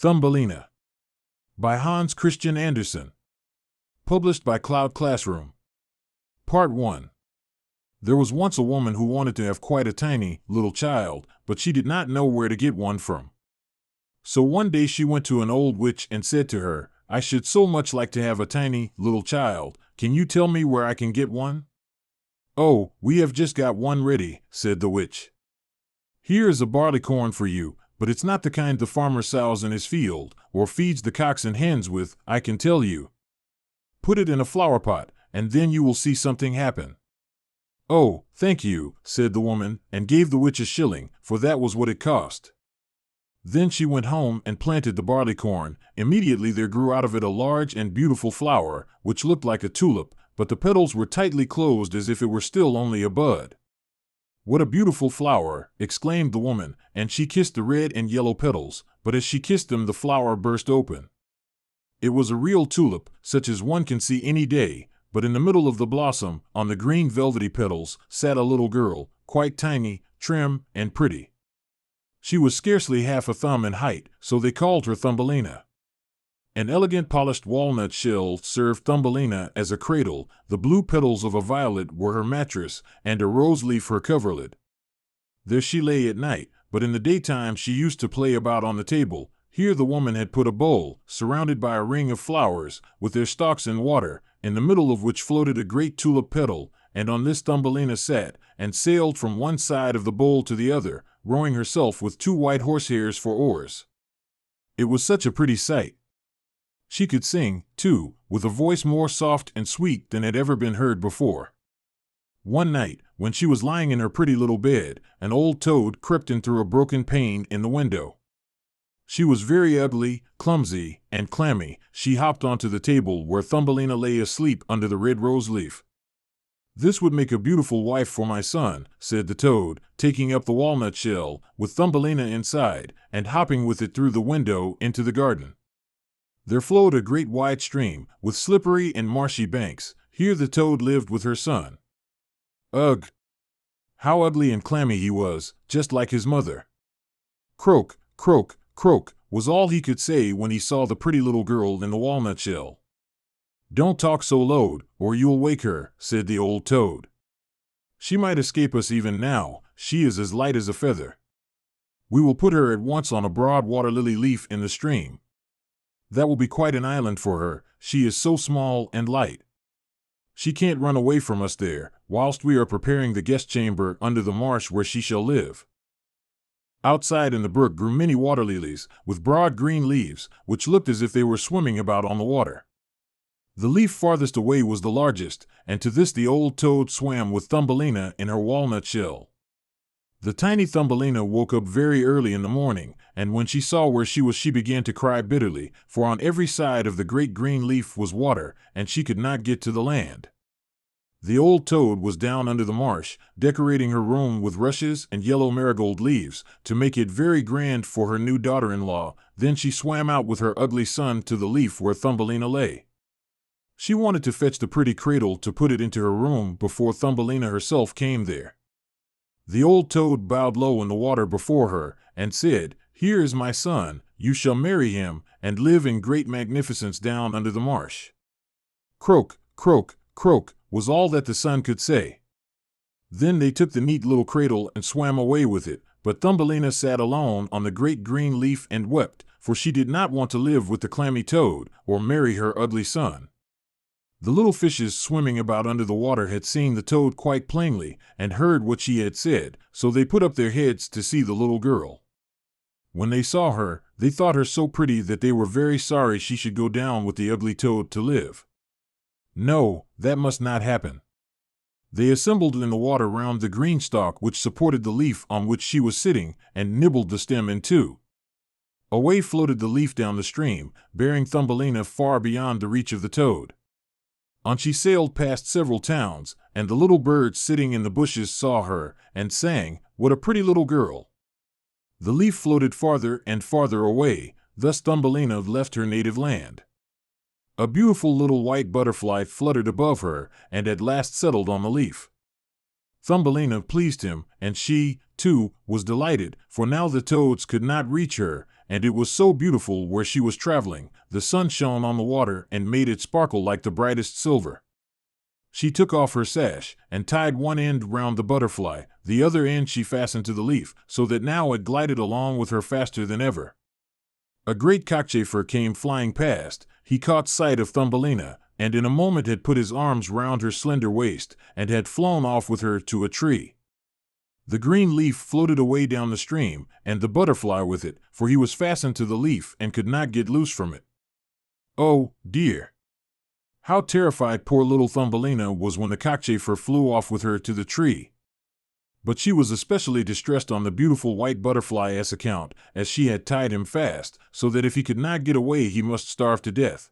Thumbelina by Hans Christian Andersen. Published by Cloud Classroom. Part 1. There was once a woman who wanted to have quite a tiny, little child, but she did not know where to get one from. So one day she went to an old witch and said to her, "I should so much like to have a tiny, little child. Can you tell me where I can get one?" "Oh, we have just got one ready," said the witch. "Here is a barleycorn for you, but it's not the kind the farmer sows in his field, or feeds the cocks and hens with, I can tell you. Put it in a flower pot, and then you will see something happen." "Oh, thank you," said the woman, and gave the witch a shilling, for that was what it cost. Then she went home and planted the barleycorn. Immediately there grew out of it a large and beautiful flower, which looked like a tulip, but the petals were tightly closed as if it were still only a bud. "What a beautiful flower!" exclaimed the woman, and she kissed the red and yellow petals, but as she kissed them the flower burst open. It was a real tulip, such as one can see any day, but in the middle of the blossom, on the green velvety petals, sat a little girl, quite tiny, trim, and pretty. She was scarcely half a thumb in height, so they called her Thumbelina. An elegant polished walnut shell served Thumbelina as a cradle, the blue petals of a violet were her mattress, and a rose leaf her coverlid. There she lay at night, but in the daytime she used to play about on the table. Here the woman had put a bowl, surrounded by a ring of flowers, with their stalks in water, in the middle of which floated a great tulip petal, and on this Thumbelina sat, and sailed from one side of the bowl to the other, rowing herself with 2 white horsehairs for oars. It was such a pretty sight. She could sing, too, with a voice more soft and sweet than had ever been heard before. One night, when she was lying in her pretty little bed, an old toad crept in through a broken pane in the window. She was very ugly, clumsy, and clammy. She hopped onto the table where Thumbelina lay asleep under the red rose leaf. "This would make a beautiful wife for my son," said the toad, taking up the walnut shell, with Thumbelina inside, and hopping with it through the window into the garden. There flowed a great wide stream, with slippery and marshy banks. Here the toad lived with her son. Ugh! How ugly and clammy he was, just like his mother. "Croak, croak, croak," was all he could say when he saw the pretty little girl in the walnut shell. "Don't talk so loud, or you'll wake her," said the old toad. "She might escape us even now. She is as light as a feather. We will put her at once on a broad water lily leaf in the stream. That will be quite an island for her, she is so small and light. She can't run away from us there, whilst we are preparing the guest chamber under the marsh where she shall live." Outside in the brook grew many water lilies, with broad green leaves, which looked as if they were swimming about on the water. The leaf farthest away was the largest, and to this the old toad swam with Thumbelina in her walnut shell. The tiny Thumbelina woke up very early in the morning, and when she saw where she was she began to cry bitterly, for on every side of the great green leaf was water, and she could not get to the land. The old toad was down under the marsh, decorating her room with rushes and yellow marigold leaves, to make it very grand for her new daughter-in-law. Then she swam out with her ugly son to the leaf where Thumbelina lay. She wanted to fetch the pretty cradle to put it into her room before Thumbelina herself came there. The old toad bowed low in the water before her, and said, "Here is my son, you shall marry him, and live in great magnificence down under the marsh." "Croak, croak, croak," was all that the son could say. Then they took the neat little cradle and swam away with it, but Thumbelina sat alone on the great green leaf and wept, for she did not want to live with the clammy toad, or marry her ugly son. The little fishes swimming about under the water had seen the toad quite plainly, and heard what she had said, so they put up their heads to see the little girl. When they saw her, they thought her so pretty that they were very sorry she should go down with the ugly toad to live. No, that must not happen. They assembled in the water round the green stalk which supported the leaf on which she was sitting, and nibbled the stem in two. Away floated the leaf down the stream, bearing Thumbelina far beyond the reach of the toad. On she sailed past several towns, and the little birds sitting in the bushes saw her, and sang, "What a pretty little girl." The leaf floated farther and farther away, thus Thumbelina left her native land. A beautiful little white butterfly fluttered above her, and at last settled on the leaf. Thumbelina pleased him, and she, too, was delighted, for now the toads could not reach her, and it was so beautiful where she was traveling. The sun shone on the water and made it sparkle like the brightest silver. She took off her sash and tied one end round the butterfly. The other end she fastened to the leaf, so that now it glided along with her faster than ever. A great cockchafer came flying past. He caught sight of Thumbelina, and in a moment had put his arms round her slender waist, and had flown off with her to a tree. The green leaf floated away down the stream, and the butterfly with it, for he was fastened to the leaf and could not get loose from it. Oh, dear! How terrified poor little Thumbelina was when the cockchafer flew off with her to the tree. But she was especially distressed on the beautiful white butterfly's account, as she had tied him fast, so that if he could not get away he must starve to death.